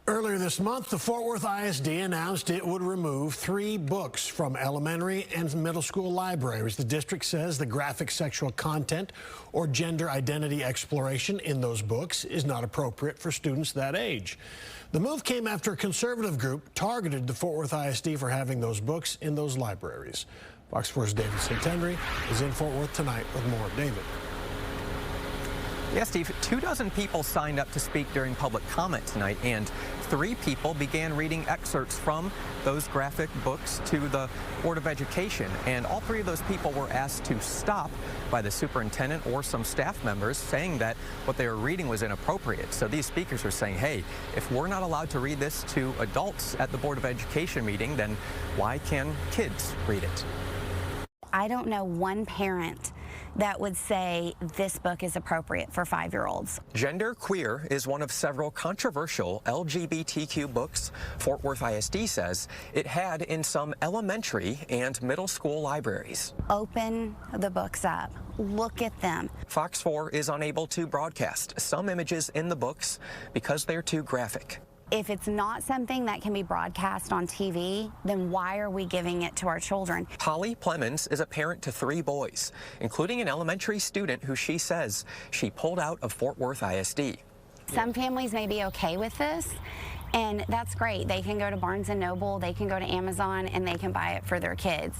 Earlier this month, the Fort Worth ISD announced it would remove 3 books from elementary and middle school libraries. The district says the graphic sexual content or gender identity exploration in those books is not appropriate for students that age. The move came after a conservative group targeted the Fort Worth ISD for having those books in those libraries. Fox 4's David St. Henry is in Fort Worth tonight with more. David. Yes, Steve, 24 people signed up to speak during public comment tonight, and 3 people began reading excerpts from those graphic books to the Board of Education. And all 3 of those people were asked to stop by the superintendent or some staff members, saying that what they were reading was inappropriate. So these speakers are saying, hey, if we're not allowed to read this to adults at the Board of Education meeting, then why can kids read it? I don't know one parent that would say this book is appropriate for 5-year-olds. Gender Queer is one of several controversial LGBTQ books Fort Worth ISD says it had in some elementary and middle school libraries. Open the books up. Look at them. Fox 4 is unable to broadcast some images in the books because they're too graphic. If it's not something that can be broadcast on TV, then why are we giving it to our children? Holly Plemons is a parent to 3 boys, including an elementary student who she says she pulled out of Fort Worth ISD. Some families may be okay with this, and that's great. They can go to Barnes & Noble, they can go to Amazon, and they can buy it for their kids.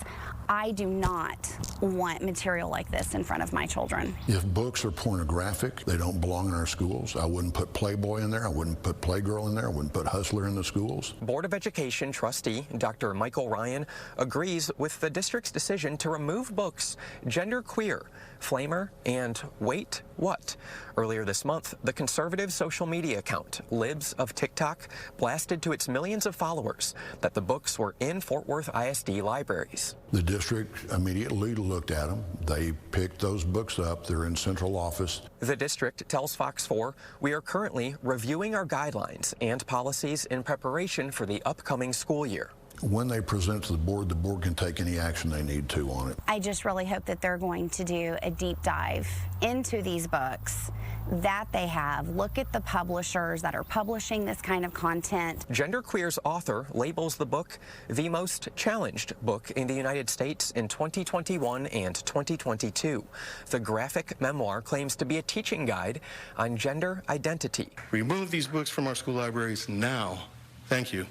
I do not want material like this in front of my children. If books are pornographic, they don't belong in our schools. I wouldn't put Playboy in there. I wouldn't put Playgirl in there. I wouldn't put Hustler in the schools. Board of Education trustee Dr. Michael Ryan agrees with the district's decision to remove books Gender Queer, Flamer, and Wait, What? Earlier this month, the conservative social media account, Libs of TikTok, blasted to its millions of followers that the books were in Fort Worth ISD libraries. The district immediately looked at them. They picked those books up. They're in central office. The district tells Fox 4, we are currently reviewing our guidelines and policies in preparation for the upcoming school year. When they present to the board can take any action they need to on it. I just really hope that they're going to do a deep dive into these books that they have. Look at the publishers that are publishing this kind of content. Gender Queer's author labels the book the most challenged book in the United States in 2021 and 2022. The graphic memoir claims to be a teaching guide on gender identity. Remove these books from our school libraries now. Thank you.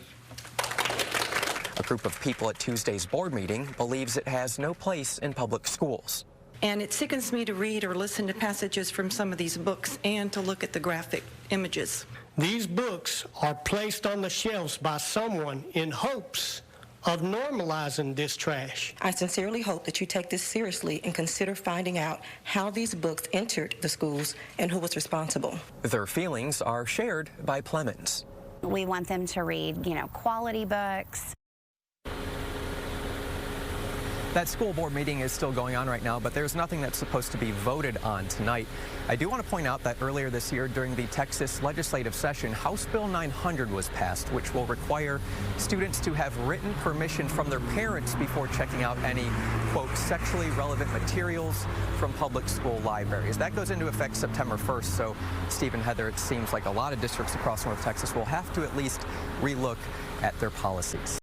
A group of people at Tuesday's board meeting believes it has no place in public schools. And it sickens me to read or listen to passages from some of these books and to look at the graphic images. These books are placed on the shelves by someone in hopes of normalizing this trash. I sincerely hope that you take this seriously and consider finding out how these books entered the schools and who was responsible. Their feelings are shared by Plemons. We want them to read, quality books. That school board meeting is still going on right now, but there's nothing that's supposed to be voted on tonight. I do want to point out that earlier this year during the Texas legislative session, House Bill 900 was passed, which will require students to have written permission from their parents before checking out any, quote, sexually relevant materials from public school libraries. That goes into effect September 1st, so Steve and Heather, it seems like a lot of districts across North Texas will have to at least relook at their policies.